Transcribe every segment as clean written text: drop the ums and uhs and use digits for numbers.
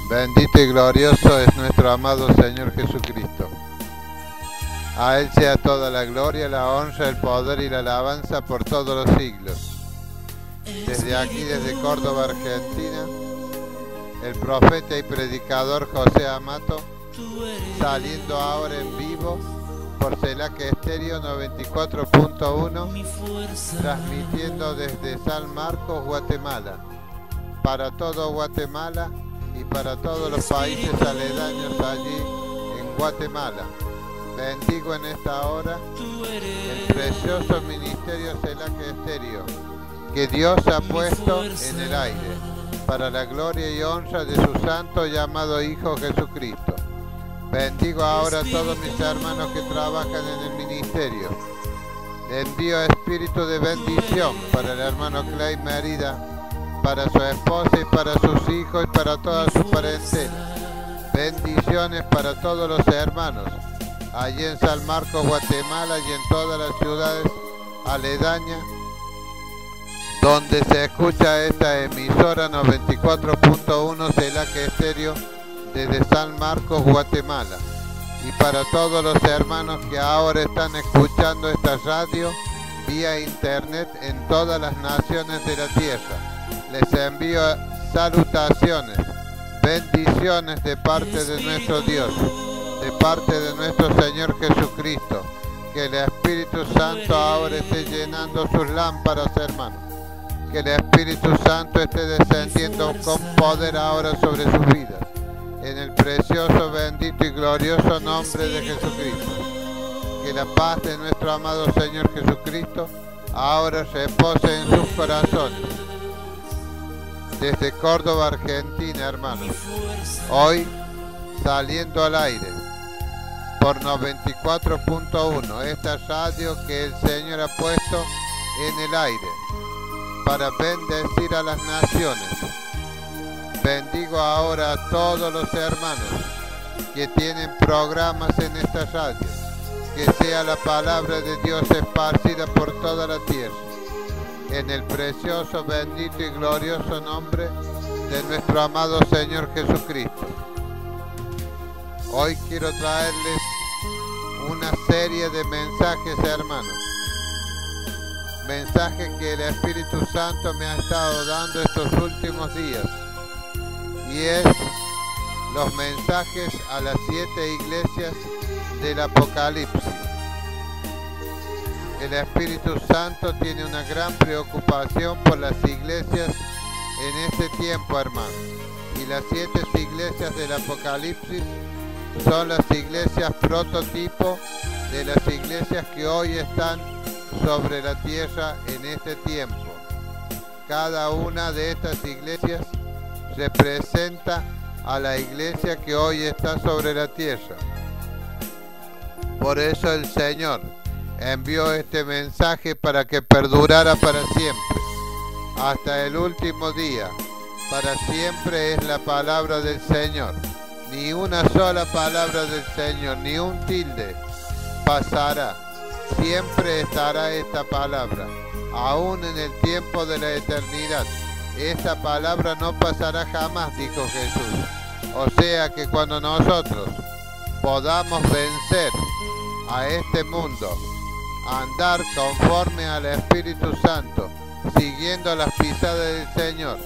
Bendito y glorioso es nuestro amado Señor Jesucristo. A Él sea toda la gloria, la honra, el poder y la alabanza por todos los siglos. Desde aquí, desde Córdoba, Argentina, el profeta y predicador José Amato, saliendo ahora en vivo por CELAC Estéreo 94.1, transmitiendo desde San Marcos, Guatemala, para todo Guatemala y para todos los países aledaños allí en Guatemala. Bendigo en esta hora el precioso ministerio CELAC Estéreo que Dios ha puesto en el aire para la gloria y honra de su santo y amado Hijo Jesucristo. Bendigo ahora a todos mis hermanos que trabajan en el ministerio. Le envío espíritu de bendición para el hermano Clay Mérida, para su esposa y para sus hijos y para toda su parentela. Bendiciones para todos los hermanos allí en San Marcos, Guatemala y en todas las ciudades aledañas donde se escucha esta emisora 94.1 CELAC Estéreo desde San Marcos, Guatemala, y para todos los hermanos que ahora están escuchando esta radio vía internet en todas las naciones de la tierra. Les envío salutaciones, bendiciones de parte de nuestro Dios, de parte de nuestro Señor Jesucristo. Que el Espíritu Santo ahora esté llenando sus lámparas, hermanos. Que el Espíritu Santo esté descendiendo con poder ahora sobre sus vidas. En el precioso, bendito y glorioso nombre de Jesucristo. Que la paz de nuestro amado Señor Jesucristo ahora repose en sus corazones. Desde Córdoba, Argentina, hermanos. Hoy saliendo al aire por 94.1, esta radio que el Señor ha puesto en el aire para bendecir a las naciones. Bendigo ahora a todos los hermanos que tienen programas en esta radio, que sea la palabra de Dios esparcida por toda la tierra, en el precioso, bendito y glorioso nombre de nuestro amado Señor Jesucristo. Hoy quiero traerles una serie de mensajes, hermanos. Mensajes que el Espíritu Santo me ha estado dando estos últimos días. Y es los mensajes a las 7 iglesias del Apocalipsis. El Espíritu Santo tiene una gran preocupación por las iglesias en este tiempo, hermanos. Y las 7 iglesias del Apocalipsis son las iglesias prototipo de las iglesias que hoy están sobre la tierra en este tiempo. Cada una de estas iglesias representa a la iglesia que hoy está sobre la tierra. Por eso el Señor envió este mensaje para que perdurara para siempre, hasta el último día. Para siempre es la palabra del Señor. Ni una sola palabra del Señor, ni un tilde pasará. Siempre estará esta palabra, aún en el tiempo de la eternidad. Esta palabra no pasará jamás, dijo Jesús. O sea que cuando nosotros podamos vencer a este mundo, andar conforme al Espíritu Santo, siguiendo las pisadas del Señor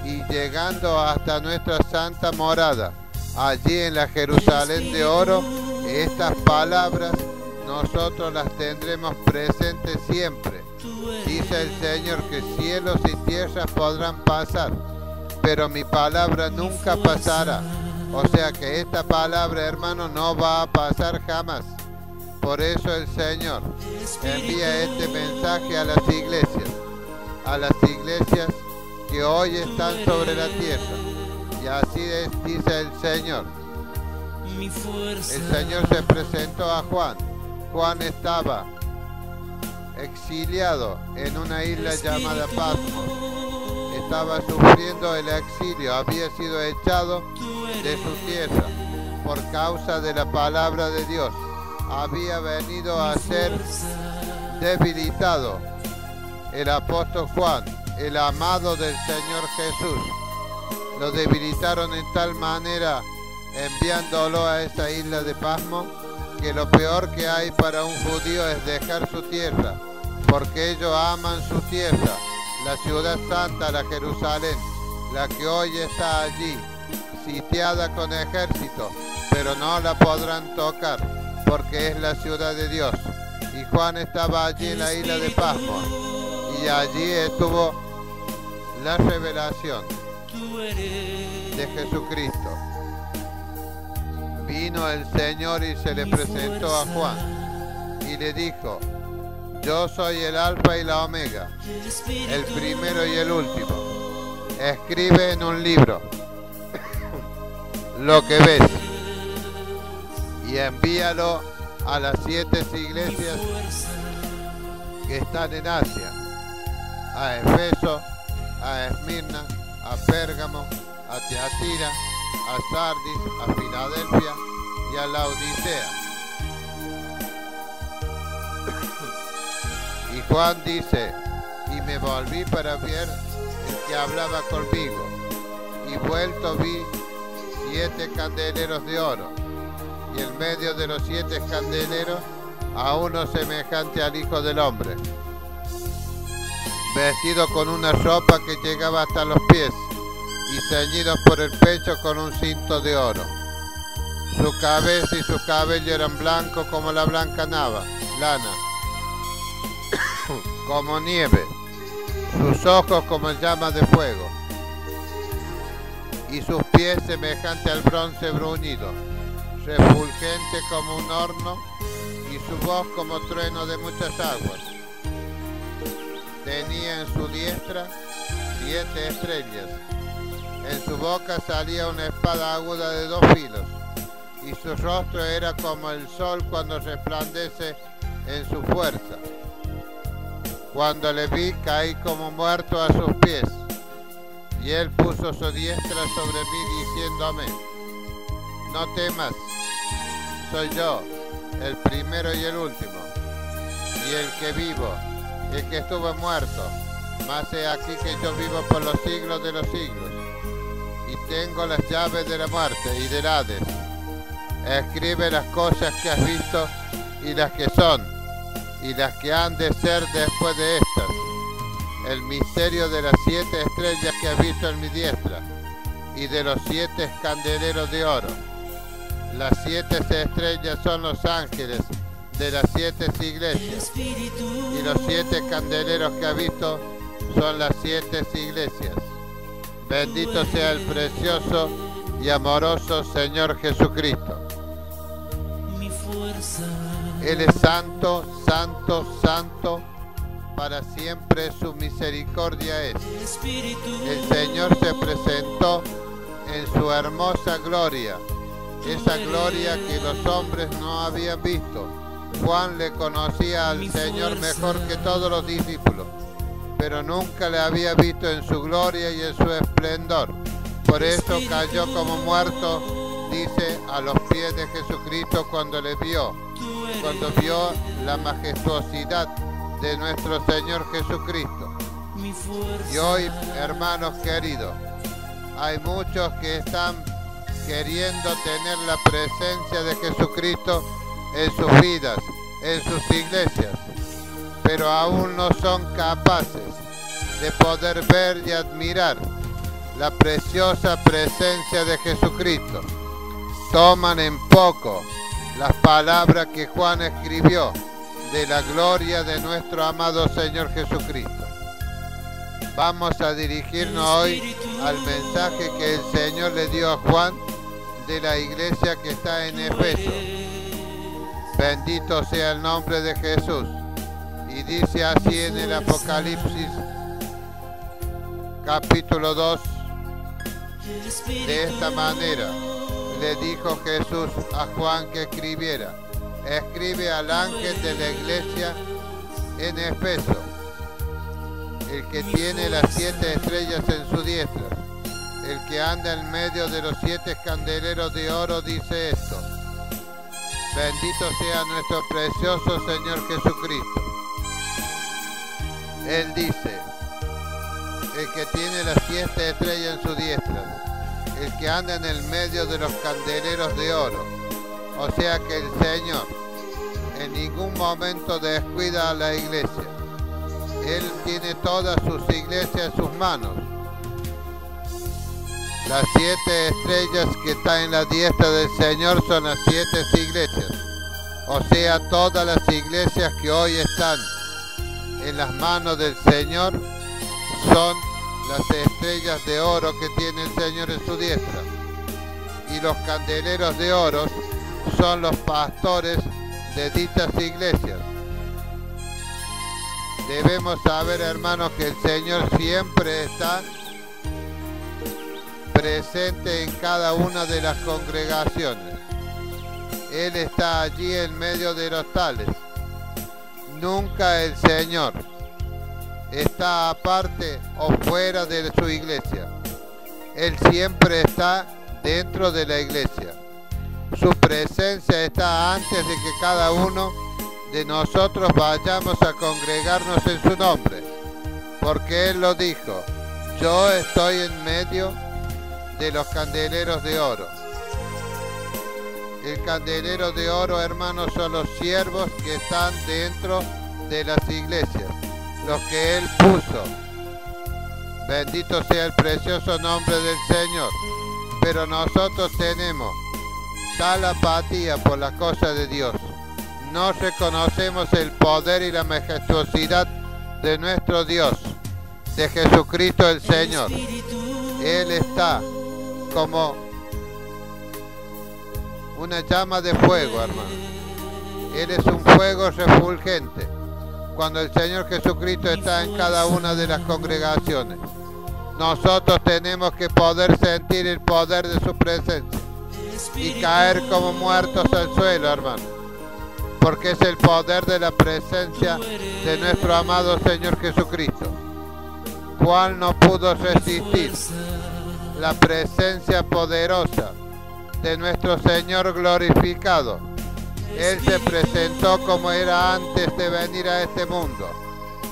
y llegando hasta nuestra santa morada, allí en la Jerusalén de oro, estas palabras nosotros las tendremos presentes siempre. Dice el Señor que cielos y tierras podrán pasar, pero mi palabra nunca pasará. O sea que esta palabra, hermano, no va a pasar jamás. Por eso el Señor envía este mensaje a las iglesias que hoy están sobre la tierra. Y así dice el Señor. El Señor se presentó a Juan. Juan estaba exiliado en una isla llamada Patmos. Estaba sufriendo el exilio, había sido echado de su tierra por causa de la palabra de Dios. Había venido a ser debilitado el apóstol Juan, el amado del Señor Jesús. lo debilitaron en tal manera, enviándolo a esa isla de Pasmo, que lo peor que hay para un judío es dejar su tierra, porque ellos aman su tierra, la ciudad santa, la Jerusalén, la que hoy está allí, sitiada con ejército, pero no la podrán tocar, porque es la ciudad de Dios. Y Juan estaba allí en la isla de Pasmo, y allí estuvo la revelación de Jesucristo. Vino el Señor y se le presentó a Juan y le dijo: yo soy el Alfa y la Omega, el primero y el último. Escribe en un libro lo que ves y envíalo a las 7 iglesias que están en Asia: a Efeso, a Esmirna, a Pérgamo, a Teatira, a Sardis, a Filadelfia y a Laodicea. Y Juan dice: y me volví para ver el que hablaba conmigo, y vuelto vi 7 candeleros de oro, y en medio de los 7 candeleros a uno semejante al Hijo del Hombre, vestido con una ropa que llegaba hasta los pies, y ceñido por el pecho con un cinto de oro. Su cabeza y su cabello eran blancos como la blanca lana, como nieve, sus ojos como llamas de fuego, y sus pies semejante al bronce bruñido, refulgente como un horno, y su voz como trueno de muchas aguas. Tenía en su diestra 7 estrellas. En su boca salía una espada aguda de 2 filos, y su rostro era como el sol cuando resplandece en su fuerza. Cuando le vi, caí como muerto a sus pies, y él puso su diestra sobre mí, diciéndome: no temas, soy yo, el primero y el último, y el que vivo, el que estuvo muerto, mas he aquí que yo vivo por los siglos de los siglos, y tengo las llaves de la muerte y del Hades. Escribe las cosas que has visto, y las que son, y las que han de ser después de estas. El misterio de las 7 estrellas que has visto en mi diestra, y de los 7 candeleros de oro. Las 7 estrellas son los ángeles de las 7 iglesias, y los 7 candeleros que has visto son las 7 iglesias. Bendito sea el precioso y amoroso Señor Jesucristo. Él es santo, santo, santo, para siempre su misericordia es. El Señor se presentó en su hermosa gloria, esa gloria que los hombres no habían visto. Juan le conocía al Señor mejor que todos los discípulos, pero nunca le había visto en su gloria y en su esplendor. Por eso cayó como muerto, dice, a los pies de Jesucristo cuando vio la majestuosidad de nuestro Señor Jesucristo. Y hoy, hermanos queridos, hay muchos que están queriendo tener la presencia de Jesucristo en sus vidas, en sus iglesias, pero aún no son capaces de poder ver y admirar la preciosa presencia de Jesucristo. Toman en poco las palabras que Juan escribió de la gloria de nuestro amado Señor Jesucristo. Vamos a dirigirnos hoy al mensaje que el Señor le dio a Juan de la iglesia que está en Efeso. Bendito sea el nombre de Jesús. Y dice así en el Apocalipsis capítulo 2, de esta manera le dijo Jesús a Juan que escribiera: escribe al ángel de la iglesia en Efeso, el que tiene las 7 estrellas en su diestra, el que anda en medio de los 7 candeleros de oro, dice esto: bendito sea nuestro precioso Señor Jesucristo. Él dice: el que tiene las 7 estrellas en su diestra, el que anda en el medio de los candeleros de oro. O sea que el Señor en ningún momento descuida a la iglesia. Él tiene todas sus iglesias en sus manos. Las 7 estrellas que están en la diestra del Señor son las 7 iglesias. O sea, todas las iglesias que hoy están en las manos del Señor son las estrellas de oro que tiene el Señor en su diestra. Y los candeleros de oro son los pastores de dichas iglesias. Debemos saber, hermanos, que el Señor siempre está presente en cada una de las congregaciones. Él está allí en medio de los tales. Nunca el Señor está aparte o fuera de su iglesia. Él siempre está dentro de la iglesia. Su presencia está antes de que cada uno de nosotros vayamos a congregarnos en su nombre. Porque Él lo dijo: yo estoy en medio de los candeleros de oro. El candelero de oro, hermanos, son los siervos que están dentro de las iglesias, los que Él puso. Bendito sea el precioso nombre del Señor. Pero nosotros tenemos tal apatía por las cosas de Dios. No reconocemos el poder y la majestuosidad de nuestro Dios, de Jesucristo el Señor. Él está como una llama de fuego, hermano. Él es un fuego refulgente. Cuando el Señor Jesucristo está en cada una de las congregaciones, nosotros tenemos que poder sentir el poder de su presencia y caer como muertos al suelo, hermano, porque es el poder de la presencia de nuestro amado Señor Jesucristo. Juan no pudo resistir la presencia poderosa de nuestro Señor glorificado. Él se presentó como era antes de venir a este mundo,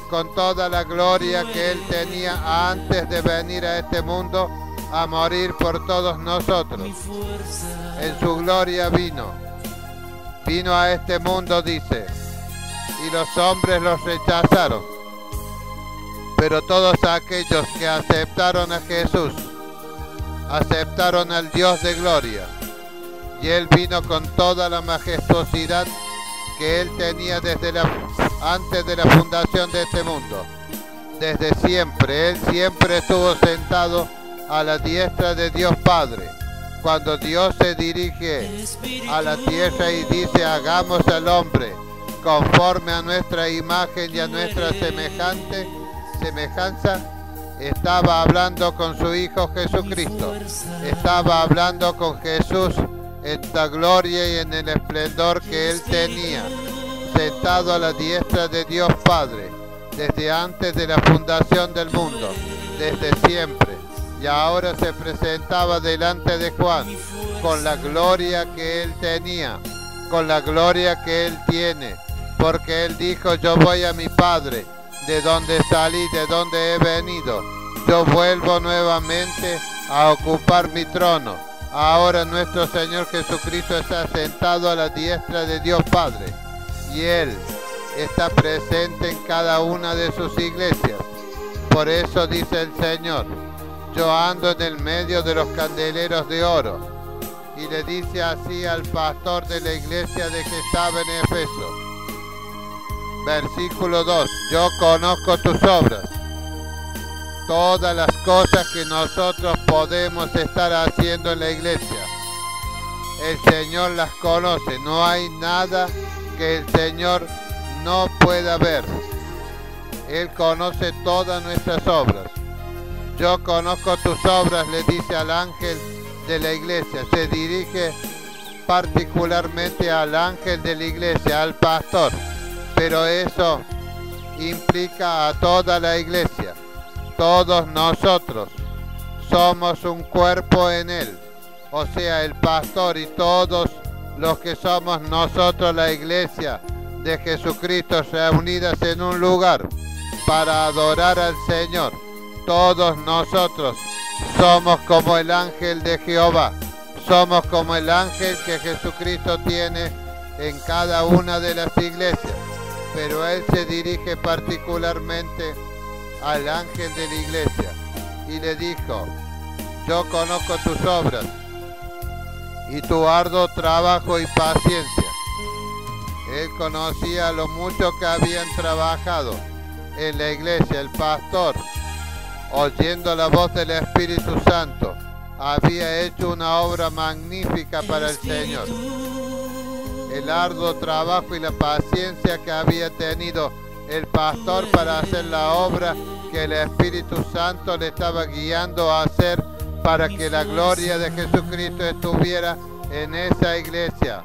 con toda la gloria que Él tenía antes de venir a este mundo a morir por todos nosotros. En su gloria vino a este mundo, dice, y los hombres los rechazaron. Pero todos aquellos que aceptaron a Jesús, aceptaron al Dios de gloria. Y Él vino con toda la majestuosidad que Él tenía antes de la fundación de este mundo. Desde siempre, Él siempre estuvo sentado a la diestra de Dios Padre. Cuando Dios se dirige a la tierra y dice: hagamos al hombre conforme a nuestra imagen y a nuestra semejanza, estaba hablando con su Hijo Jesucristo. Estaba hablando con Jesús en la gloria y en el esplendor que Él tenía, sentado a la diestra de Dios Padre, desde antes de la fundación del mundo, desde siempre. Y ahora se presentaba delante de Juan con la gloria que Él tenía, con la gloria que Él tiene, porque Él dijo: yo voy a mi Padre, de donde salí, de donde he venido. Yo vuelvo nuevamente a ocupar mi trono. Ahora nuestro Señor Jesucristo está sentado a la diestra de Dios Padre, y Él está presente en cada una de sus iglesias. Por eso dice el Señor: yo ando en el medio de los candeleros de oro. Y le dice así al pastor de la iglesia de que estaba en Efeso. Versículo 2: yo conozco tus obras. Todas las cosas que nosotros podemos estar haciendo en la iglesia, el Señor las conoce. No hay nada que el Señor no pueda ver. Él conoce todas nuestras obras. Yo conozco tus obras, le dice al ángel de la iglesia. Se dirige particularmente al ángel de la iglesia, al pastor, pero eso implica a toda la iglesia. Todos nosotros somos un cuerpo en Él, o sea, el pastor y todos los que somos nosotros, la iglesia de Jesucristo, reunidas en un lugar para adorar al Señor, todos nosotros somos como el ángel de Jehová. Somos como el ángel que Jesucristo tiene en cada una de las iglesias. Pero Él se dirige particularmente al ángel de la iglesia y le dijo: yo conozco tus obras y tu arduo trabajo y paciencia. Él conocía lo mucho que habían trabajado en la iglesia. El pastor, oyendo la voz del Espíritu Santo, había hecho una obra magnífica para el Señor. El arduo trabajo y la paciencia que había tenido el pastor para hacer la obra que el Espíritu Santo le estaba guiando a hacer para que la gloria de Jesucristo estuviera en esa iglesia.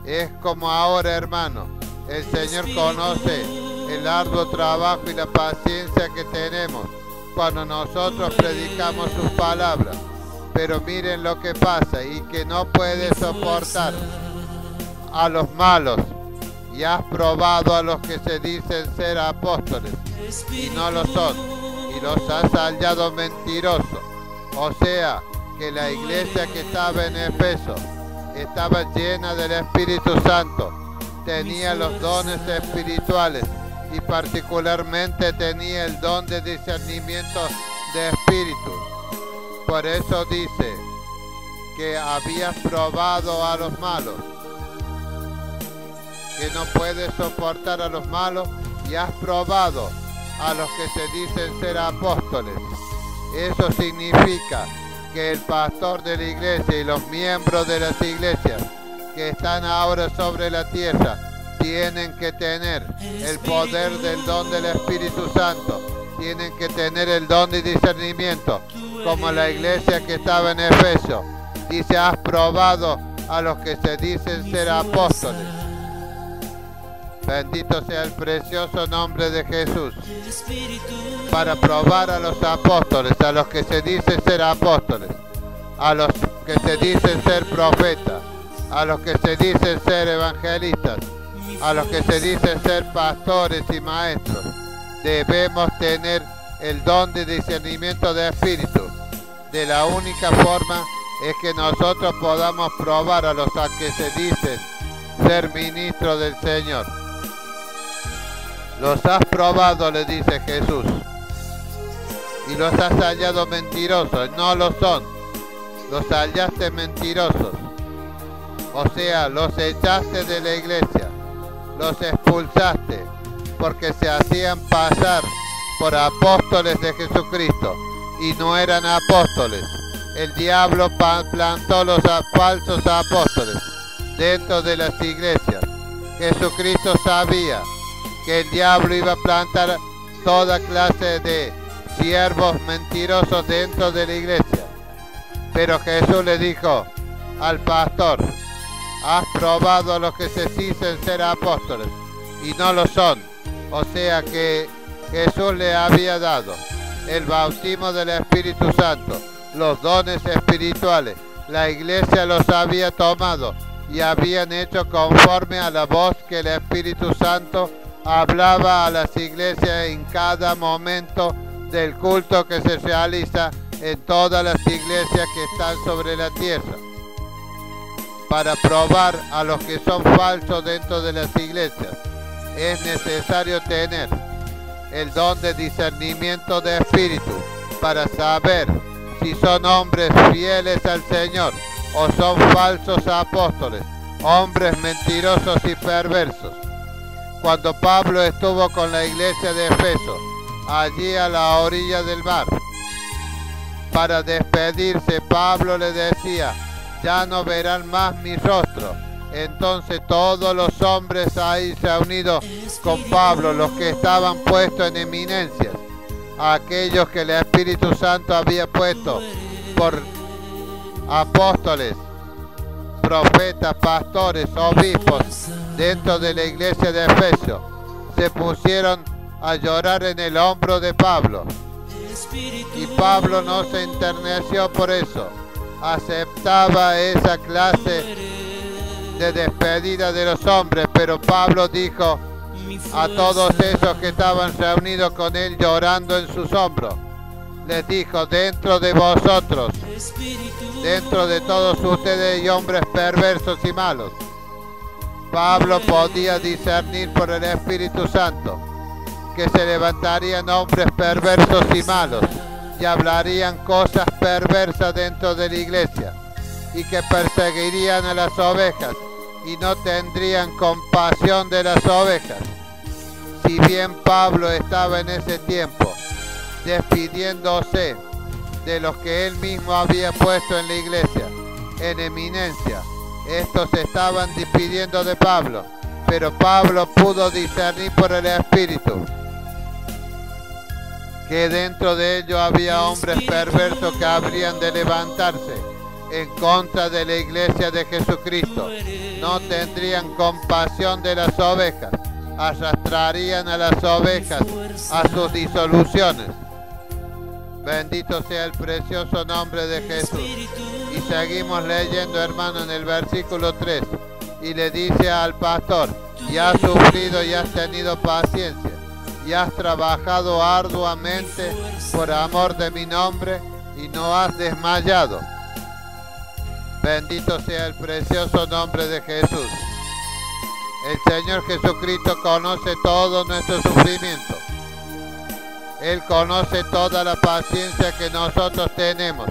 Es como ahora, hermano, el Señor conoce el arduo trabajo y la paciencia que tenemos cuando nosotros predicamos sus palabras. Pero miren lo que pasa, y que no puede soportar a los malos, y has probado a los que se dicen ser apóstoles y no lo son, y los has hallado mentirosos. O sea, que la iglesia que estaba en Efeso estaba llena del Espíritu Santo, tenía los dones espirituales y particularmente tenía el don de discernimiento de espíritus. Por eso dice que habías probado a los malos, que no puedes soportar a los malos, y has probado a los que se dicen ser apóstoles. Eso significa que el pastor de la iglesia y los miembros de las iglesias que están ahora sobre la tierra tienen que tener el poder del don del Espíritu Santo, tienen que tener el don de discernimiento, como la iglesia que estaba en Efeso. Dice: has probado a los que se dicen ser apóstoles. Bendito sea el precioso nombre de Jesús. Para probar a los apóstoles, a los que se dicen ser apóstoles, a los que se dicen ser profetas, a los que se dicen ser evangelistas, a los que se dicen ser pastores y maestros, debemos tener el don de discernimiento de espíritu. De la única forma es que nosotros podamos probar a los que se dicen ser ministros del Señor. Los has probado, le dice Jesús, y los has hallado mentirosos. No lo son, los hallaste mentirosos. O sea, los echaste de la iglesia, los expulsaste, porque se hacían pasar por apóstoles de Jesucristo y no eran apóstoles. El diablo plantó los falsos apóstoles dentro de las iglesias. Jesucristo sabía que el diablo iba a plantar toda clase de siervos mentirosos dentro de la iglesia. Pero Jesús le dijo al pastor: has probado a los que se dicen ser apóstoles y no lo son. O sea que Jesús le había dado el bautismo del Espíritu Santo, los dones espirituales. La iglesia los había tomado y habían hecho conforme a la voz que el Espíritu Santo hablaba a las iglesias en cada momento del culto que se realiza en todas las iglesias que están sobre la tierra. Para probar a los que son falsos dentro de las iglesias, es necesario tener el don de discernimiento de espíritu para saber si son hombres fieles al Señor o son falsos apóstoles, hombres mentirosos y perversos. Cuando Pablo estuvo con la iglesia de Efeso, allí a la orilla del mar, para despedirse, Pablo le decía: ya no verán más mi rostro. Entonces todos los hombres ahí reunidos con Pablo, los que estaban puestos en eminencias, aquellos que el Espíritu Santo había puesto por apóstoles, profetas, pastores, obispos dentro de la iglesia de Efeso, se pusieron a llorar en el hombro de Pablo. Y Pablo no se enterneció por eso, aceptaba esa clase de despedida de los hombres, pero Pablo dijo a todos esos que estaban reunidos con él llorando en sus hombros: les dijo: dentro de vosotros, dentro de todos ustedes hay hombres perversos y malos. Pablo podía discernir por el Espíritu Santo que se levantarían hombres perversos y malos y hablarían cosas perversas dentro de la iglesia, y que perseguirían a las ovejas y no tendrían compasión de las ovejas. Si bien Pablo estaba en ese tiempo despidiéndose de los que él mismo había puesto en la iglesia en eminencia, estos estaban despidiendo de Pablo, pero Pablo pudo discernir por el Espíritu que dentro de ellos había hombres perversos que habrían de levantarse en contra de la iglesia de Jesucristo. No tendrían compasión de las ovejas, arrastrarían a las ovejas a sus disoluciones. Bendito sea el precioso nombre de Jesús. Y seguimos leyendo, hermano, en el versículo 3. Y le dice al pastor: y has sufrido y has tenido paciencia, y has trabajado arduamente por amor de mi nombre, y no has desmayado. Bendito sea el precioso nombre de Jesús. El Señor Jesucristo conoce todo nuestro sufrimiento. Él conoce toda la paciencia que nosotros tenemos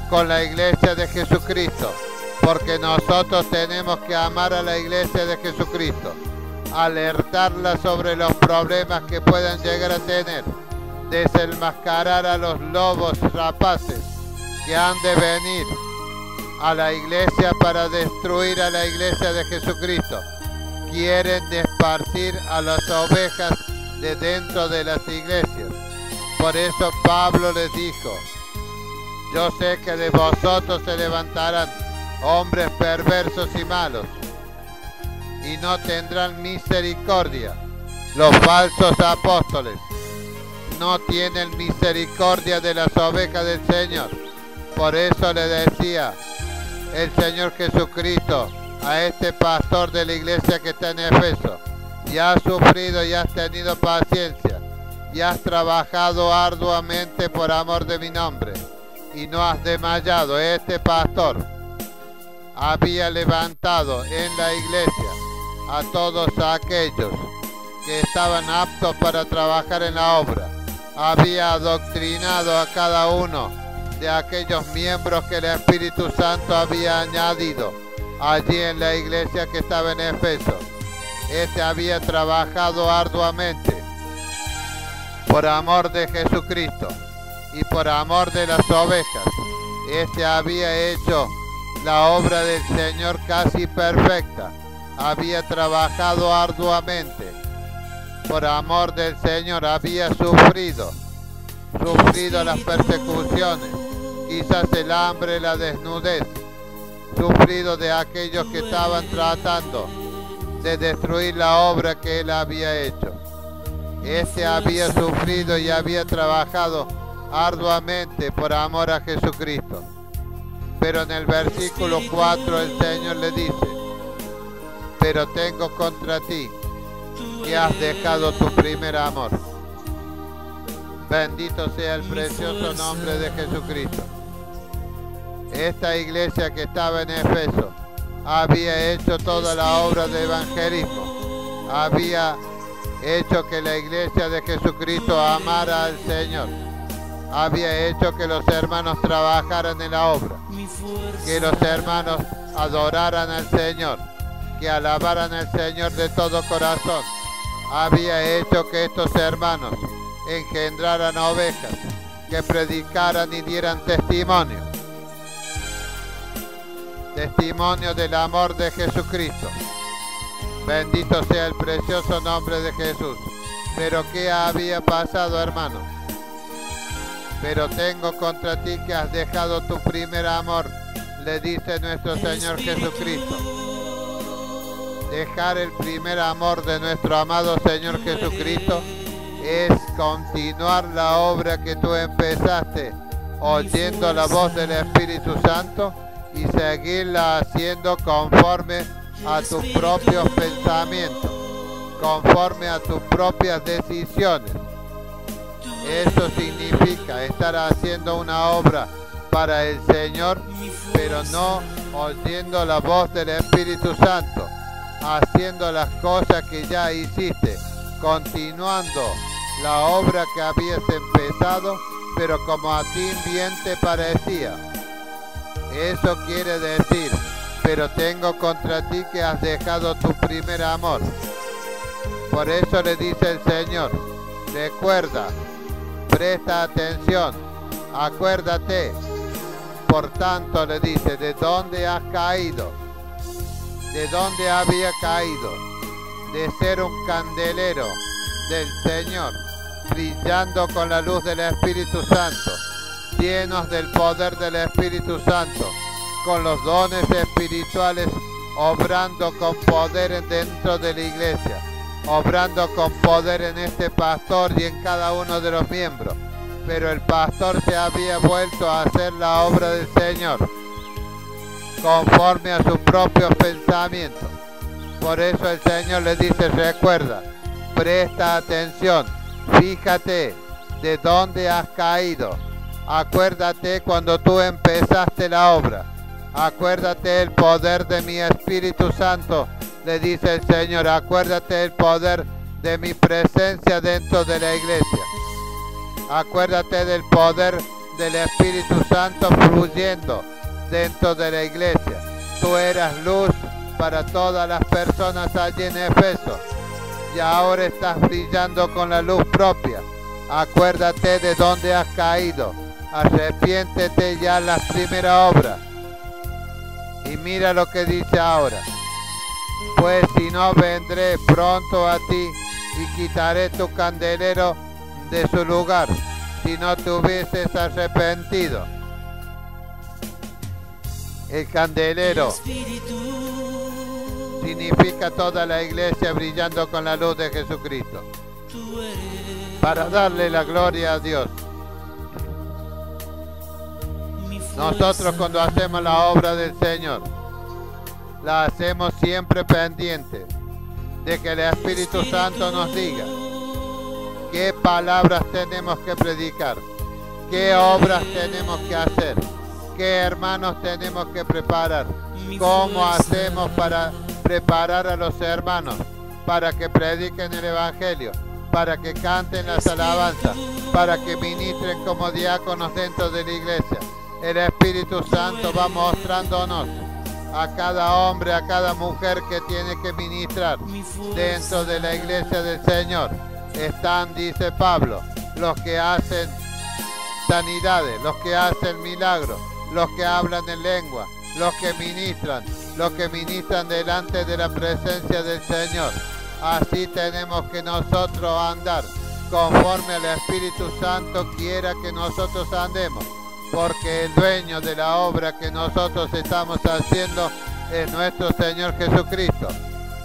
con la iglesia de Jesucristo, porque nosotros tenemos que amar a la iglesia de Jesucristo, alertarla sobre los problemas que puedan llegar a tener, desenmascarar a los lobos rapaces que han de venir a la iglesia para destruir a la iglesia de Jesucristo. Quieren esparcir a las ovejas de dentro de las iglesias. Por eso Pablo les dijo: yo sé que de vosotros se levantarán hombres perversos y malos, y no tendrán misericordia. Los falsos apóstoles no tienen misericordia de las ovejas del Señor. Por eso le decía el Señor Jesucristo a este pastor de la iglesia que está en Efeso: y has sufrido y has tenido paciencia, y has trabajado arduamente por amor de mi nombre, y no has desmayado. Este pastor había levantado en la iglesia a todos aquellos que estaban aptos para trabajar en la obra. Había adoctrinado a cada uno de aquellos miembros que el Espíritu Santo había añadido allí en la iglesia que estaba en Efeso. Este había trabajado arduamente por amor de Jesucristo y por amor de las ovejas. Este había hecho la obra del Señor casi perfecta. Había trabajado arduamente por amor del Señor. Había sufrido las persecuciones, quizás el hambre, la desnudez, sufrido de aquellos que estaban tratando de destruir la obra que él había hecho. Este había sufrido y había trabajado arduamente por amor a Jesucristo. Pero en el versículo 4 el Señor le dice: pero tengo contra ti que has dejado tu primer amor. Bendito sea el precioso nombre de Jesucristo. Esta iglesia que estaba en Efeso había hecho toda la obra de evangelismo. Había hecho que la iglesia de Jesucristo amara al Señor. Había hecho que los hermanos trabajaran en la obra, que los hermanos adoraran al Señor, que alabaran al Señor de todo corazón. Había hecho que estos hermanos engendraran ovejas, que predicaran y dieran testimonio del amor de Jesucristo. Bendito sea el precioso nombre de Jesús. Pero ¿qué había pasado, hermanos? Pero tengo contra ti que has dejado tu primer amor, le dice nuestro Señor Jesucristo. Dejar el primer amor de nuestro amado Señor Jesucristo es continuar la obra que tú empezaste oyendo la voz del Espíritu Santo y seguirla haciendo conforme a tus propios pensamientos, conforme a tus propias decisiones. Eso significa estar haciendo una obra para el Señor, pero no oyendo la voz del Espíritu Santo, haciendo las cosas que ya hiciste, continuando la obra que habías empezado, pero como a ti bien te parecía. Eso quiere decir, pero tengo contra ti que has dejado tu primer amor. Por eso le dice el Señor, recuerda, presta atención, acuérdate. Por tanto le dice, ¿de dónde has caído? ¿De dónde había caído? De ser un candelero del Señor, brillando con la luz del Espíritu Santo, llenos del poder del Espíritu Santo, con los dones espirituales, obrando con poder dentro de la iglesia, obrando con poder en este pastor y en cada uno de los miembros. Pero el pastor se había vuelto a hacer la obra del Señor, conforme a sus propios pensamientos. Por eso el Señor le dice, recuerda, presta atención, fíjate de dónde has caído. Acuérdate cuando tú empezaste la obra. Acuérdate el poder de mi Espíritu Santo, le dice el Señor. Acuérdate el poder de mi presencia dentro de la iglesia. Acuérdate del poder del Espíritu Santo fluyendo dentro de la iglesia. Tú eras luz para todas las personas allí en Éfeso y ahora estás brillando con la luz propia. Acuérdate de dónde has caído. Arrepiéntete ya en la primera obra. Y mira lo que dice ahora. Pues si no, vendré pronto a ti y quitaré tu candelero de su lugar, si no te hubieses arrepentido. El candelero significa toda la iglesia brillando con la luz de Jesucristo, para darle la gloria a Dios. Nosotros cuando hacemos la obra del Señor, la hacemos siempre pendiente de que el Espíritu Santo nos diga qué palabras tenemos que predicar, qué obras tenemos que hacer, qué hermanos tenemos que preparar, cómo hacemos para preparar a los hermanos para que prediquen el Evangelio, para que canten las alabanzas, para que ministren como diáconos dentro de la iglesia. El Espíritu Santo va mostrándonos a cada hombre, a cada mujer que tiene que ministrar dentro de la iglesia del Señor. Están, dice Pablo, los que hacen sanidades, los que hacen milagros, los que hablan en lengua, los que ministran delante de la presencia del Señor. Así tenemos que nosotros andar, conforme al Espíritu Santo quiera que nosotros andemos, porque el dueño de la obra que nosotros estamos haciendo es nuestro Señor Jesucristo.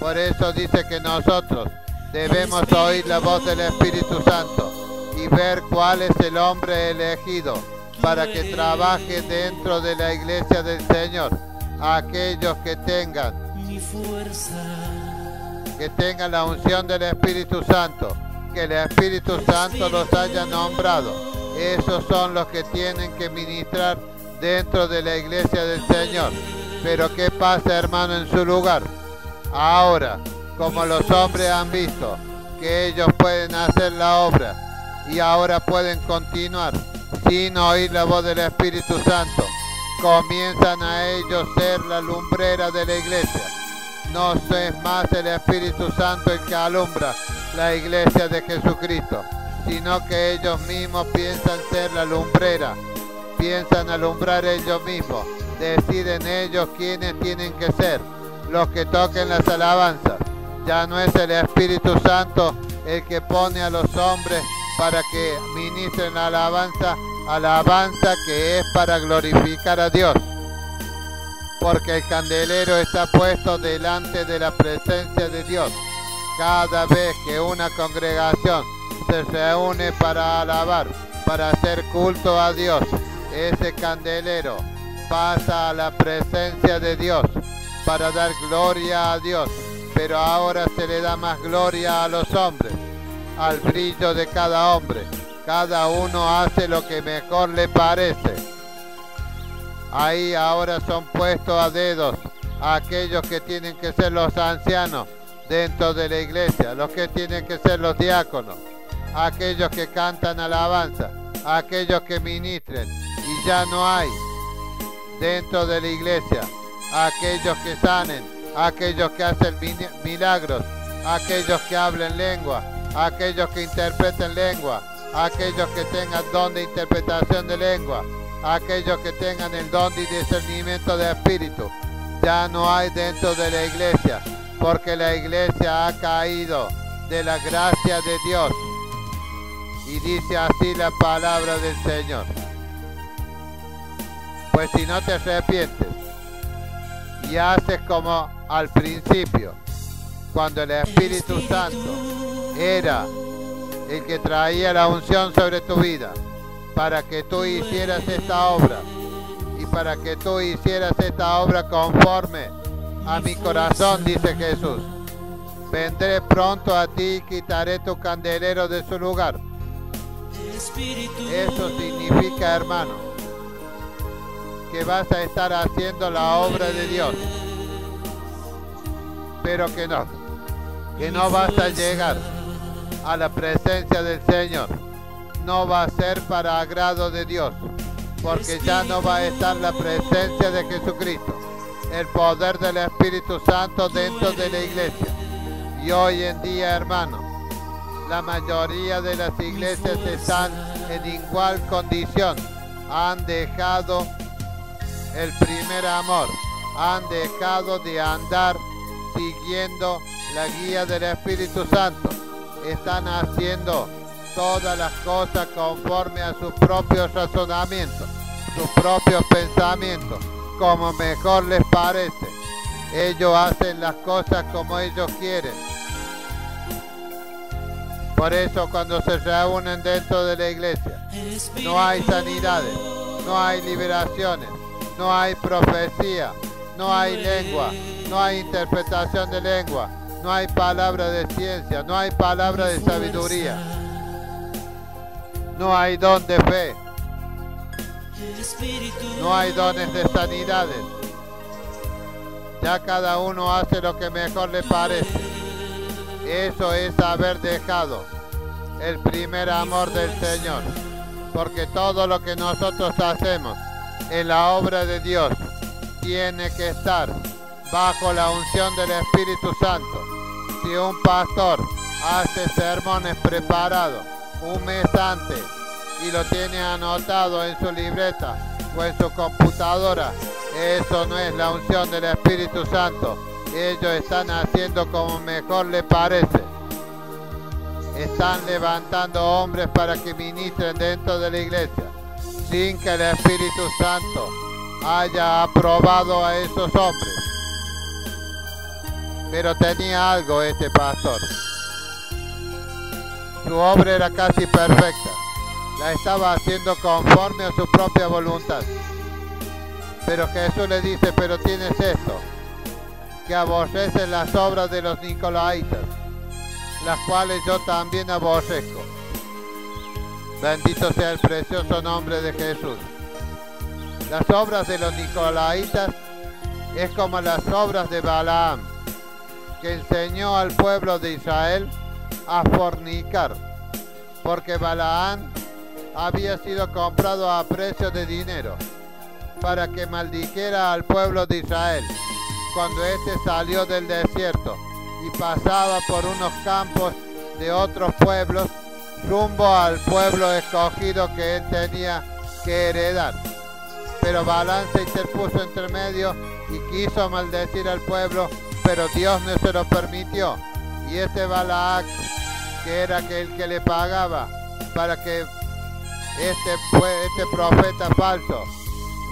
Por eso dice que nosotros debemos oír la voz del Espíritu Santo y ver cuál es el hombre elegido para que trabaje dentro de la iglesia del Señor. Aquellos que tengan la unción del Espíritu Santo, que el Espíritu Santo los haya nombrado. Esos son los que tienen que ministrar dentro de la iglesia del Señor. Pero ¿qué pasa, hermano, en su lugar? Ahora, como los hombres han visto que ellos pueden hacer la obra y ahora pueden continuar sin oír la voz del Espíritu Santo, comienzan a ellos ser la lumbrera de la iglesia. No es más el Espíritu Santo el que alumbra la iglesia de Jesucristo, sino que ellos mismos piensan ser la lumbrera, piensan alumbrar ellos mismos, deciden ellos quiénes tienen que ser los que toquen las alabanzas. Ya no es el Espíritu Santo el que pone a los hombres para que ministren la alabanza que es para glorificar a Dios, porque el candelero está puesto delante de la presencia de Dios. Cada vez que una congregación se reúne para alabar, para hacer culto a Dios, ese candelero pasa a la presencia de Dios para dar gloria a Dios. Pero ahora se le da más gloria a los hombres, al brillo de cada hombre, Cada uno hace lo que mejor le parece. Ahí ahora son puestos a dedos a aquellos que tienen que ser los ancianos dentro de la iglesia, los que tienen que ser los diáconos, aquellos que cantan alabanza, aquellos que ministren, y ya no hay dentro de la iglesia aquellos que sanen, aquellos que hacen milagros, aquellos que hablen lengua, aquellos que interpreten lengua, aquellos que tengan don de interpretación de lengua, aquellos que tengan el don de discernimiento de espíritu. Ya no hay dentro de la iglesia, porque la iglesia ha caído de la gracia de Dios. Y dice así la palabra del Señor: pues si no te arrepientes y haces como al principio, cuando el Espíritu Santo era el que traía la unción sobre tu vida, para que tú hicieras esta obra, y para que tú hicieras esta obra conforme a mi corazón, dice Jesús, vendré pronto a ti y quitaré tu candelero de su lugar. Eso significa, hermano, que vas a estar haciendo la obra de Dios, pero que no vas a llegar a la presencia del Señor. No va a ser para agrado de Dios, porque ya no va a estar la presencia de Jesucristo, el poder del Espíritu Santo dentro de la iglesia. Y hoy en día, hermano, la mayoría de las iglesias están en igual condición. Han dejado el primer amor, han dejado de andar siguiendo la guía del Espíritu Santo. Están haciendo todas las cosas conforme a sus propios razonamientos, sus propios pensamientos, como mejor les parece. Ellos hacen las cosas como ellos quieren. Por eso cuando se reúnen dentro de la iglesia, no hay sanidades, no hay liberaciones, no hay profecía, no hay lengua, no hay interpretación de lengua, no hay palabra de ciencia, no hay palabra de sabiduría, no hay don de fe, no hay dones de sanidades. Ya cada uno hace lo que mejor le parece. Eso es haber dejado el primer amor del Señor, porque todo lo que nosotros hacemos en la obra de Dios tiene que estar bajo la unción del Espíritu Santo. Si un pastor hace sermones preparados un mes antes y lo tiene anotado en su libreta o en su computadora, eso no es la unción del Espíritu Santo. Ellos están haciendo como mejor les parece. Están levantando hombres para que ministren dentro de la iglesia, sin que el Espíritu Santo haya aprobado a esos hombres. Pero tenía algo este pastor. Su obra era casi perfecta. La estaba haciendo conforme a su propia voluntad. Pero Jesús le dice: pero tienes esto, que aborrecen las obras de los nicolaitas, las cuales yo también aborrezco. Bendito sea el precioso nombre de Jesús. Las obras de los nicolaitas es como las obras de Balaam, que enseñó al pueblo de Israel a fornicar, porque Balaam había sido comprado a precio de dinero para que maldijera al pueblo de Israel cuando éste salió del desierto y pasaba por unos campos de otros pueblos rumbo al pueblo escogido que él tenía que heredar. Pero Balaam se interpuso entre medio y quiso maldecir al pueblo, pero Dios no se lo permitió. Y este Balac, que era el que le pagaba para que este profeta falso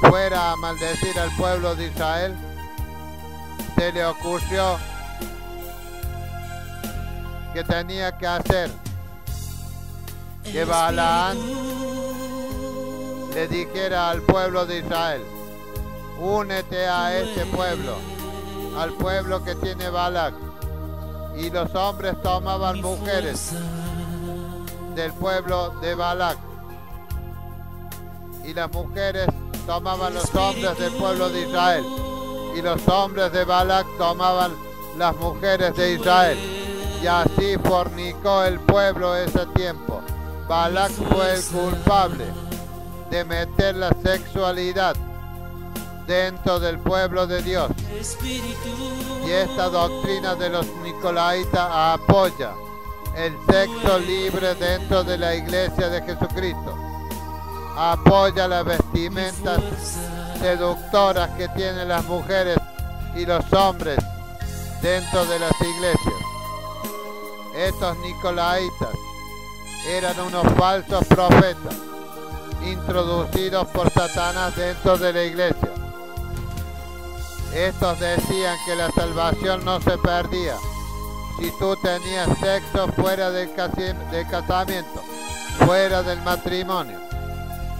fuera a maldecir al pueblo de Israel, se le ocurrió que tenía que hacer que Balaam le dijera al pueblo de Israel: únete a este pueblo, al pueblo que tiene Balac. Y los hombres tomaban mujeres del pueblo de Balac. Y las mujeres tomaban los hombres del pueblo de Israel. Y los hombres de Balac tomaban las mujeres de Israel. Y así fornicó el pueblo ese tiempo. Balac fue el culpable de meter la sexualidad dentro del pueblo de Dios. Y esta doctrina de los nicolaitas apoya el sexo libre dentro de la iglesia de Jesucristo. Apoya las vestimentas seductoras que tienen las mujeres y los hombres dentro de las iglesias. Estos nicolaitas eran unos falsos profetas introducidos por Satanás dentro de la iglesia. Estos decían que la salvación no se perdía si tú tenías sexo fuera del casamiento, fuera del matrimonio.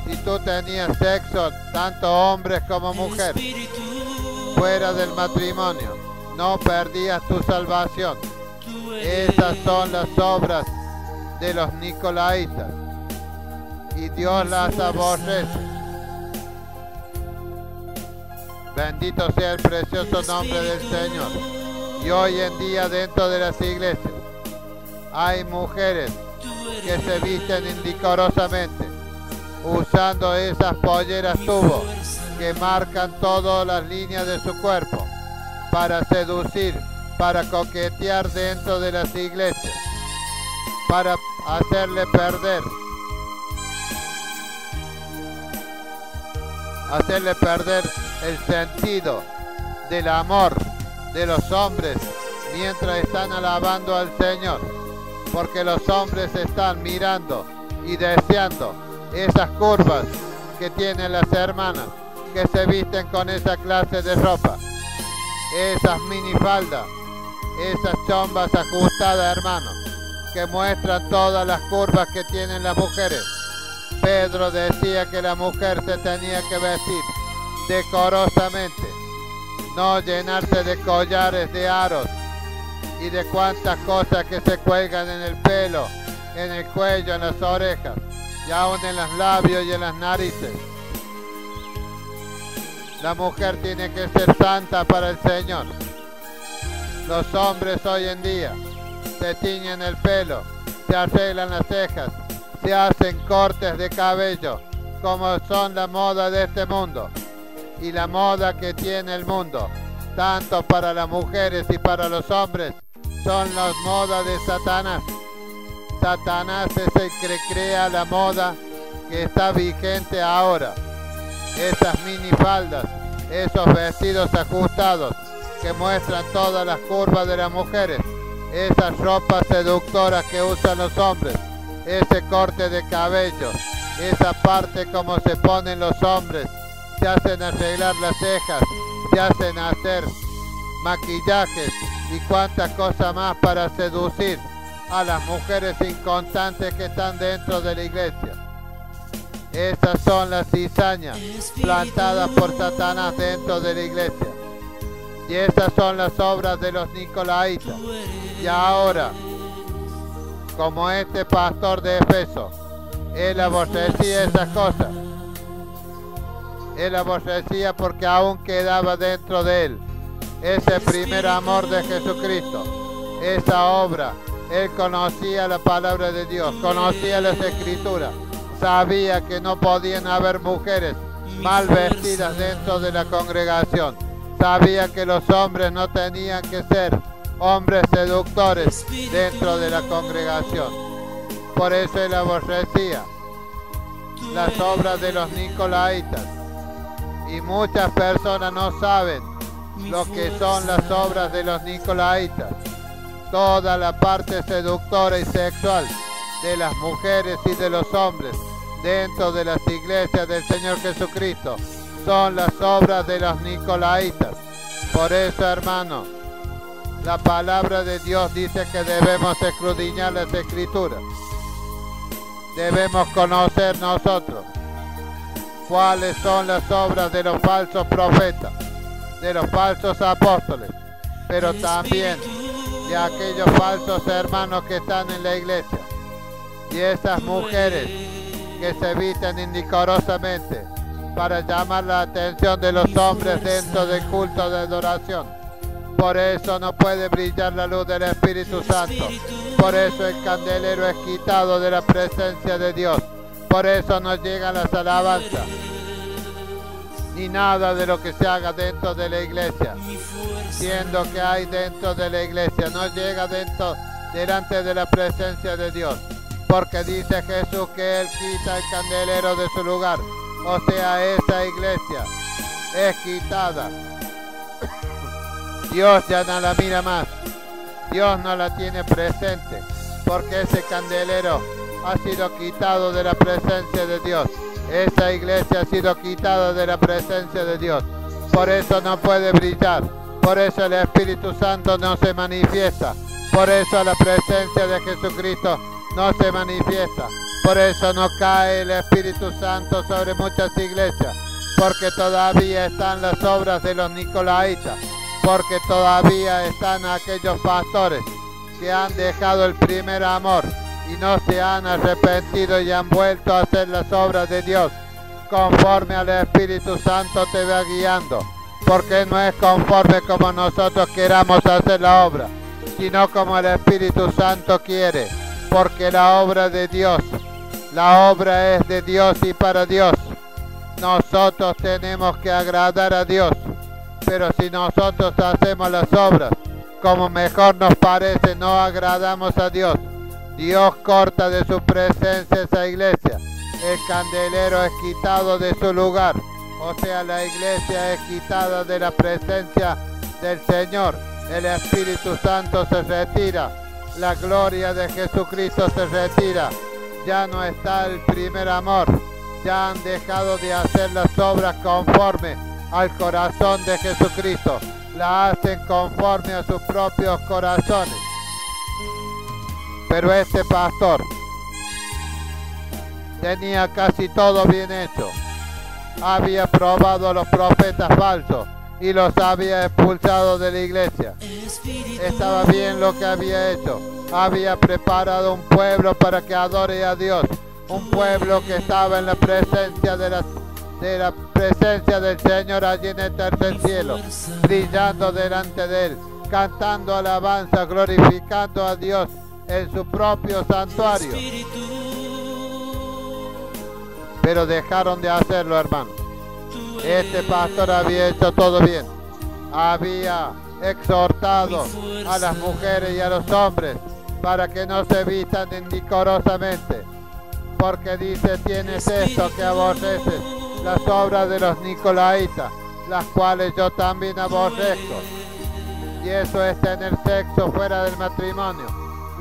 Si tú tenías sexo, tanto hombres como mujeres, fuera del matrimonio, no perdías tu salvación. Esas son las obras de los nicolaitas y Dios las aborrece. Bendito sea el precioso nombre del Señor. Y hoy en día dentro de las iglesias hay mujeres que se visten indecorosamente, usando esas polleras tubo que marcan todas las líneas de su cuerpo para seducir, para coquetear dentro de las iglesias, para hacerle perder el sentido del amor de los hombres mientras están alabando al Señor, porque los hombres están mirando y deseando esas curvas que tienen las hermanas que se visten con esa clase de ropa, esas minifaldas, esas chombas ajustadas, hermanos, que muestran todas las curvas que tienen las mujeres. Pedro decía que la mujer se tenía que vestir decorosamente, no llenarse de collares, de aros y de cuantas cosas que se cuelgan en el pelo, en el cuello, en las orejas y aún en los labios y en las narices. La mujer tiene que ser santa para el Señor. Los hombres hoy en día se tiñen el pelo, se arreglan las cejas, se hacen cortes de cabello, como son la moda de este mundo y la moda que tiene el mundo, tanto para las mujeres y para los hombres, son las modas de Satanás. Satanás es el que crea la moda que está vigente ahora. Esas minifaldas, esos vestidos ajustados que muestran todas las curvas de las mujeres, esas ropas seductoras que usan los hombres, ese corte de cabello, esa parte como se ponen los hombres, se hacen arreglar las cejas, se hacen hacer maquillajes y cuantas cosas más para seducir a las mujeres inconstantes que están dentro de la iglesia. Esas son las cizañas plantadas por Satanás dentro de la iglesia. Y esas son las obras de los nicolaitas. Y ahora, como este pastor de Efeso, él aborrecía esas cosas. Él aborrecía porque aún quedaba dentro de él ese primer amor de Jesucristo, esa obra. Él conocía la palabra de Dios, conocía las escrituras, sabía que no podían haber mujeres mal vestidas dentro de la congregación, sabía que los hombres no tenían que ser hombres seductores dentro de la congregación. Por eso él aborrecía las obras de los nicolaitas. Y muchas personas no saben lo que son las obras de los nicolaitas. Toda la parte seductora y sexual de las mujeres y de los hombres dentro de las iglesias del Señor Jesucristo son las obras de los nicolaitas. Por eso, hermano, la palabra de Dios dice que debemos escudriñar las escrituras. Debemos conocer nosotros cuáles son las obras de los falsos profetas, de los falsos apóstoles, pero también de aquellos falsos hermanos que están en la iglesia. Y esas mujeres que se visten indecorosamente para llamar la atención de los hombres dentro del culto de adoración. Por eso no puede brillar la luz del Espíritu Santo. Por eso el candelero es quitado de la presencia de Dios. Por eso no llegan las alabanzas, ni nada de lo que se haga dentro de la iglesia. Siendo que hay dentro de la iglesia, no llega delante de la presencia de Dios. Porque dice Jesús que Él quita el candelero de su lugar. O sea, esa iglesia es quitada. Dios ya no la mira más. Dios no la tiene presente. Porque ese candelero ha sido quitado de la presencia de Dios. Esa iglesia ha sido quitada de la presencia de Dios. Por eso no puede brillar. Por eso el Espíritu Santo no se manifiesta. Por eso la presencia de Jesucristo no se manifiesta. Por eso no cae el Espíritu Santo sobre muchas iglesias. Porque todavía están las obras de los nicolaitas. Porque todavía están aquellos pastores que han dejado el primer amor y no se han arrepentido y han vuelto a hacer las obras de Dios conforme al Espíritu Santo te va guiando, porque no es conforme como nosotros queramos hacer la obra, sino como el Espíritu Santo quiere, porque la obra de Dios, la obra es de Dios y para Dios. Nosotros tenemos que agradar a Dios, pero si nosotros hacemos las obras como mejor nos parece, no agradamos a Dios. Dios corta de su presencia esa iglesia. El candelero es quitado de su lugar. O sea, la iglesia es quitada de la presencia del Señor. El Espíritu Santo se retira. La gloria de Jesucristo se retira. Ya no está el primer amor. Ya han dejado de hacer las obras conforme al corazón de Jesucristo. La hacen conforme a sus propios corazones. Pero este pastor tenía casi todo bien hecho. Había probado a los profetas falsos y los había expulsado de la iglesia. Estaba bien lo que había hecho. Había preparado un pueblo para que adore a Dios. Un pueblo que estaba en la presencia de la presencia del Señor allí en el tercer cielo, brillando delante de Él, cantando alabanza, glorificando a Dios en su propio santuario. Pero dejaron de hacerlo, hermano. Este pastor había hecho todo bien. Había exhortado a las mujeres y a los hombres para que no se vistan indecorosamente. Porque dice, tienes esto que aborreces, las obras de los nicolaitas, las cuales yo también aborrezco. Y eso es tener sexo fuera del matrimonio.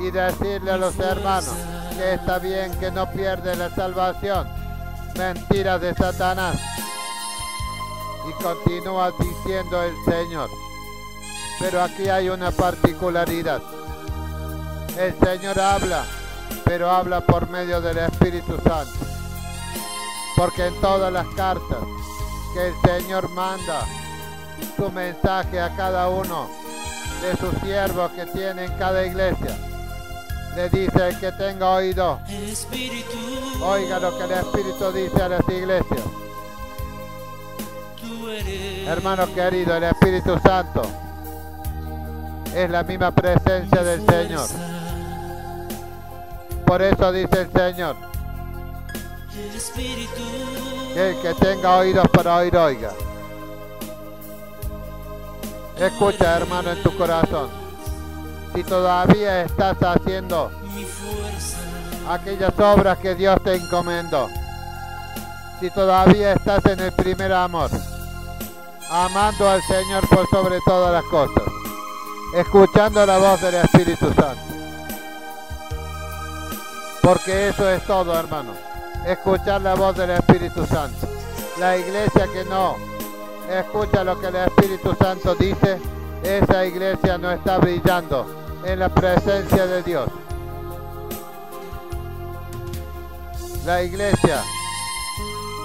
Y decirle a los hermanos que está bien, que no pierden la salvación. Mentiras de Satanás. Y continúa diciendo el Señor. Pero aquí hay una particularidad. El Señor habla, pero habla por medio del Espíritu Santo. Porque en todas las cartas que el Señor manda su mensaje a cada uno de sus siervos que tiene en cada iglesia, le dice: el que tenga oído, oiga lo que el Espíritu dice a las iglesias. Hermano querido, el Espíritu Santo es la misma presencia del Señor. Por eso dice el Señor que el que tenga oídos para oír, oiga. Escucha, hermano, en tu corazón. Si todavía estás haciendo aquellas obras que Dios te encomendó, si todavía estás en el primer amor, amando al Señor por sobre todas las cosas, escuchando la voz del Espíritu Santo, porque eso es todo, hermano, escuchar la voz del Espíritu Santo. La iglesia que no escucha lo que el Espíritu Santo dice, esa iglesia no está brillando en la presencia de Dios. La iglesia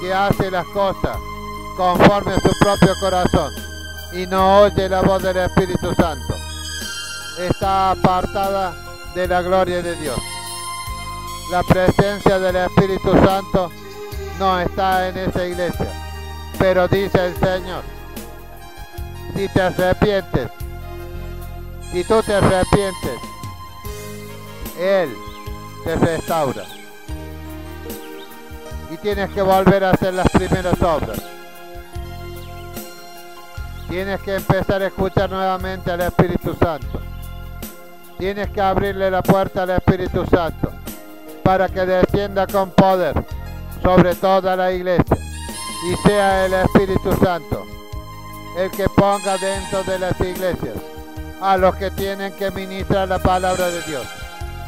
que hace las cosas conforme a su propio corazón y no oye la voz del Espíritu Santo, está apartada de la gloria de Dios. La presencia del Espíritu Santo no está en esa iglesia. Pero dice el Señor, si te arrepientes, si tú te arrepientes, Él te restaura. Y tienes que volver a hacer las primeras obras. Tienes que empezar a escuchar nuevamente al Espíritu Santo. Tienes que abrirle la puerta al Espíritu Santo para que descienda con poder sobre toda la iglesia y sea el Espíritu Santo el que ponga dentro de las iglesias a los que tienen que ministrar la palabra de Dios,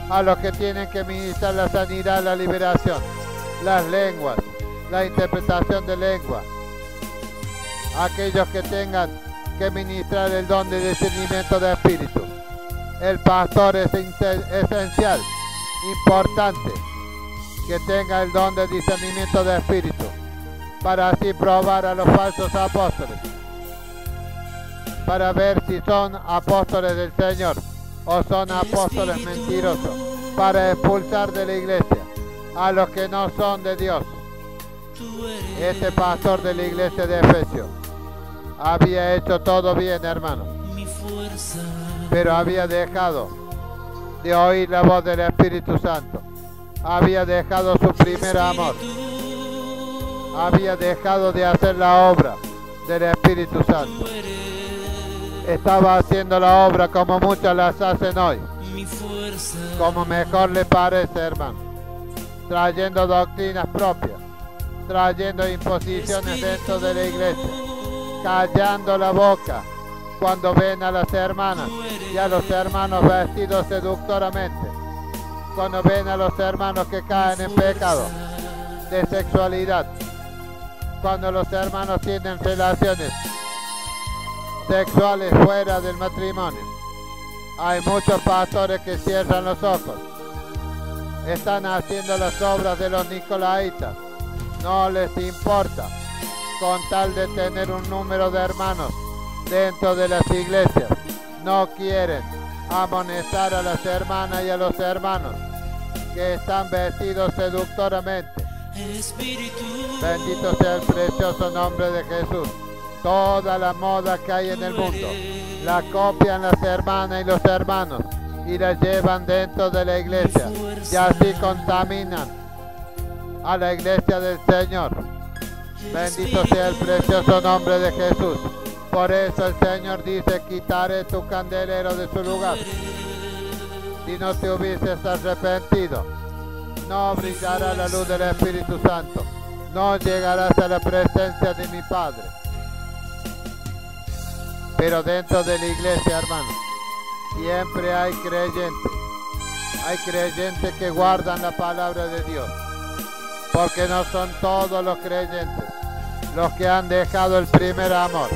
a los que tienen que ministrar la sanidad, la liberación, las lenguas, la interpretación de lengua, aquellos que tengan que ministrar el don de discernimiento de espíritu. El pastor es esencial, importante, que tenga el don de discernimiento de espíritu, para así probar a los falsos apóstoles, para ver si son apóstoles del Señor o son apóstoles mentirosos, para expulsar de la iglesia a los que no son de Dios. Este pastor de la iglesia de Efesios había hecho todo bien, hermano, pero había dejado de oír la voz del Espíritu Santo, había dejado su primer amor, había dejado de hacer la obra del Espíritu Santo. Estaba haciendo la obra como muchas las hacen hoy, como mejor le parece, hermano, trayendo doctrinas propias, trayendo imposiciones dentro de la iglesia, callando la boca cuando ven a las hermanas y a los hermanos vestidos seductoramente, cuando ven a los hermanos que caen en pecado de sexualidad, cuando los hermanos tienen relaciones sexuales fuera del matrimonio. Hay muchos pastores que cierran los ojos, están haciendo las obras de los nicolaitas, no les importa, con tal de tener un número de hermanos dentro de las iglesias. No quieren amonestar a las hermanas y a los hermanos que están vestidos seductoramente. Bendito sea el precioso nombre de Jesús. Toda la moda que hay en el mundo la copian las hermanas y los hermanos y la llevan dentro de la iglesia y así contaminan a la iglesia del Señor. Bendito sea el precioso nombre de Jesús. Por eso el Señor dice: quitaré tu candelero de su lugar. Si no te hubieses arrepentido, no brillará la luz del Espíritu Santo, no llegarás a la presencia de mi Padre. Pero dentro de la iglesia, hermano, siempre hay creyentes que guardan la palabra de Dios, porque no son todos los creyentes los que han dejado el primer amor.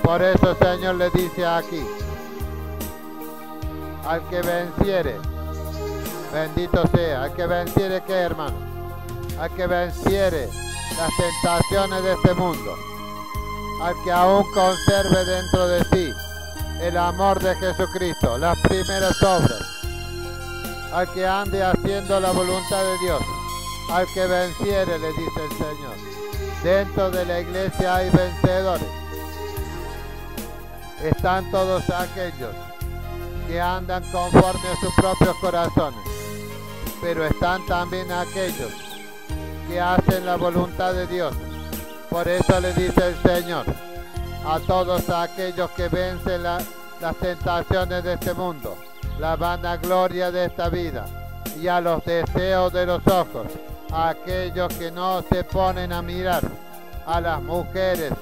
Por eso el Señor le dice aquí: al que venciere, bendito sea, al que venciere, ¿qué, hermano? Al que venciere las tentaciones de este mundo, al que aún conserve dentro de sí el amor de Jesucristo, las primeras obras, al que ande haciendo la voluntad de Dios, al que venciere, le dice el Señor. Dentro de la iglesia hay vencedores. Están todos aquellos que andan conforme a sus propios corazones, pero están también aquellos que hacen la voluntad de Dios. Por eso le dice el Señor a todos aquellos que vencen las tentaciones de este mundo, la vanagloria de esta vida y a los deseos de los ojos, a aquellos que no se ponen a mirar a las mujeres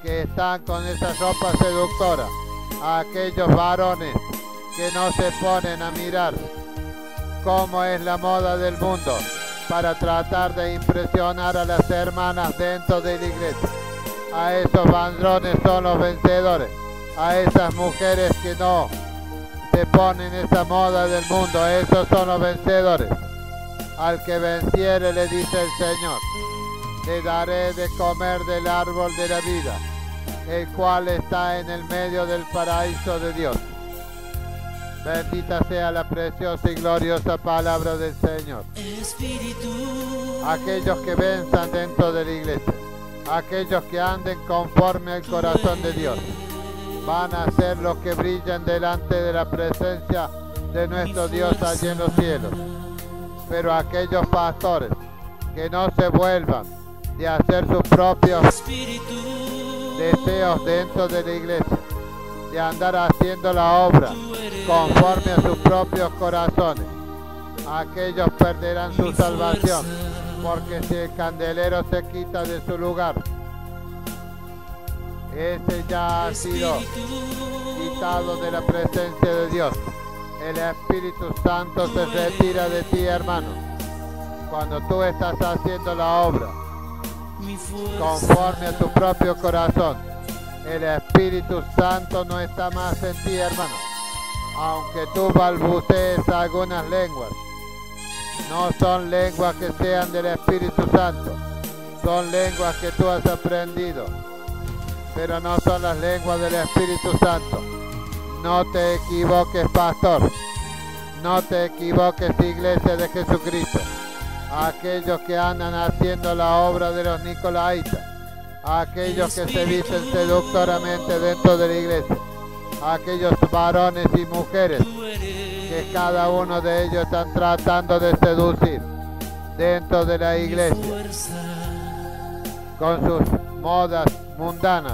que están con esa ropa seductora, a aquellos varones que no se ponen a mirar cómo es la moda del mundo para tratar de impresionar a las hermanas dentro de la iglesia. A esos varones son los vencedores, a esas mujeres que no se ponen esa moda del mundo, esos son los vencedores. Al que venciere, le dice el Señor, le daré de comer del árbol de la vida, el cual está en el medio del paraíso de Dios. Bendita sea la preciosa y gloriosa palabra del Señor. Aquellos que venzan dentro de la iglesia, aquellos que anden conforme al corazón de Dios, van a ser los que brillan delante de la presencia de nuestro Dios allí en los cielos. Pero aquellos pastores que no se vuelvan de hacer sus propios deseos dentro de la iglesia, de andar haciendo la obra conforme a sus propios corazones, aquellos perderán su salvación, porque si el candelero se quita de su lugar, ese ya ha sido quitado de la presencia de Dios. El Espíritu Santo se retira de ti, hermano. Cuando tú estás haciendo la obra conforme a tu propio corazón, el Espíritu Santo no está más en ti, hermano. Aunque tú balbucees algunas lenguas, no son lenguas que sean del Espíritu Santo, son lenguas que tú has aprendido, pero no son las lenguas del Espíritu Santo. No te equivoques, pastor, no te equivoques, iglesia de Jesucristo. Aquellos que andan haciendo la obra de los nicolaitas, aquellos que se visten seductoramente dentro de la iglesia, aquellos varones y mujeres que cada uno de ellos están tratando de seducir dentro de la iglesia con sus modas mundanas,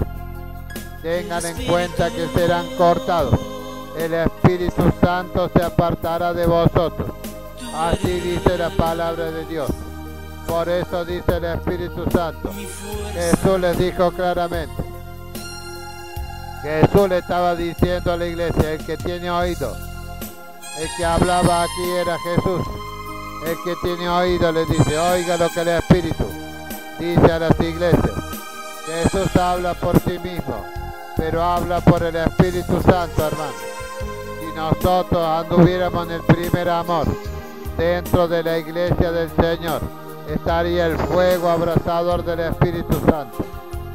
tengan en cuenta que serán cortados. El Espíritu Santo se apartará de vosotros. Así dice la palabra de Dios. Por eso dice el Espíritu Santo. Jesús les dijo claramente. Jesús le estaba diciendo a la iglesia, el que tiene oído, el que hablaba aquí era Jesús. El que tiene oído le dice, oiga lo que el Espíritu dice a las iglesias. Jesús habla por sí mismo, pero habla por el Espíritu Santo, hermano. Si nosotros anduviéramos en el primer amor dentro de la iglesia del Señor, estaría el fuego abrasador del Espíritu Santo,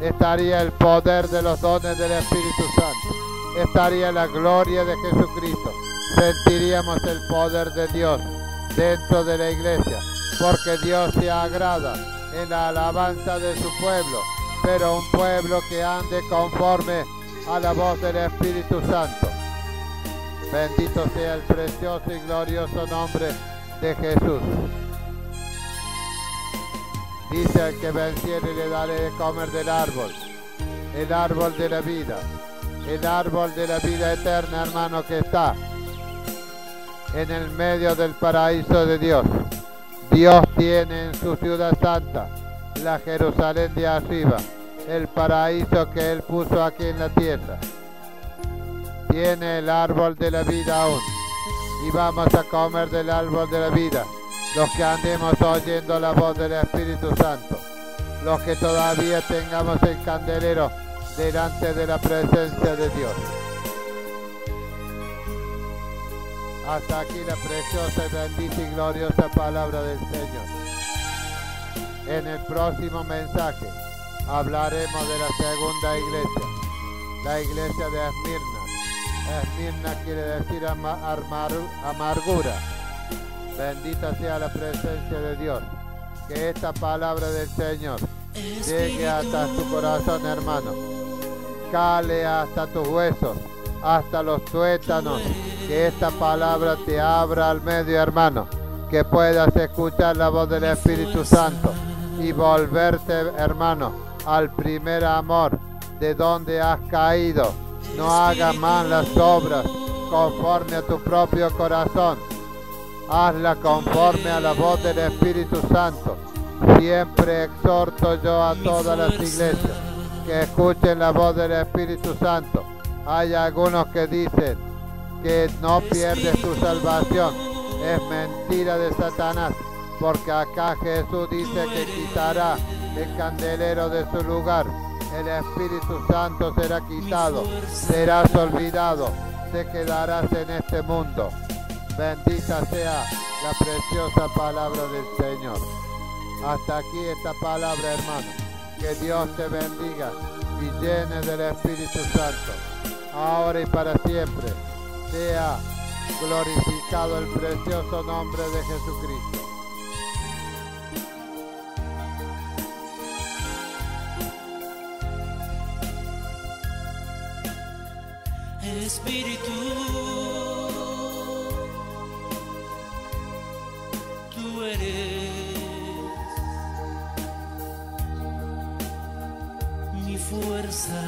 estaría el poder de los dones del Espíritu Santo, estaría la gloria de Jesucristo, sentiríamos el poder de Dios dentro de la iglesia, porque Dios se agrada en la alabanza de su pueblo, pero un pueblo que ande conforme a la voz del Espíritu Santo. Bendito sea el precioso y glorioso nombre de Jesús. Dice, el que venciere le daré de comer del árbol, el árbol de la vida, el árbol de la vida eterna, hermano, que está en el medio del paraíso de Dios. Dios tiene en su ciudad santa, la Jerusalén de arriba, el paraíso que Él puso aquí en la tierra. Tiene el árbol de la vida aún, y vamos a comer del árbol de la vida, los que andemos oyendo la voz del Espíritu Santo, los que todavía tengamos el candelero delante de la presencia de Dios. Hasta aquí la preciosa y bendita y gloriosa palabra del Señor. En el próximo mensaje hablaremos de la segunda iglesia, la iglesia de Esmirna. Esmirna quiere decir amargura. Bendita sea la presencia de Dios. Que esta palabra del Señor llegue hasta tu corazón, hermano. Cale hasta tus huesos, hasta los tuétanos. Que esta palabra te abra al medio, hermano. Que puedas escuchar la voz del Espíritu Santo y volverte, hermano, al primer amor de donde has caído. No hagas más las obras conforme a tu propio corazón. Hazla conforme a la voz del Espíritu Santo. Siempre exhorto yo a todas las iglesias que escuchen la voz del Espíritu Santo. Hay algunos que dicen que no pierdes tu salvación. Es mentira de Satanás, porque acá Jesús dice que quitará el candelero de su lugar. El Espíritu Santo será quitado, serás olvidado, te quedarás en este mundo. Bendita sea la preciosa palabra del Señor. Hasta aquí esta palabra, hermano. Que Dios te bendiga y llene del Espíritu Santo, ahora y para siempre. Sea Glorificado el precioso nombre de Jesucristo. Espíritu, tú eres mi fuerza.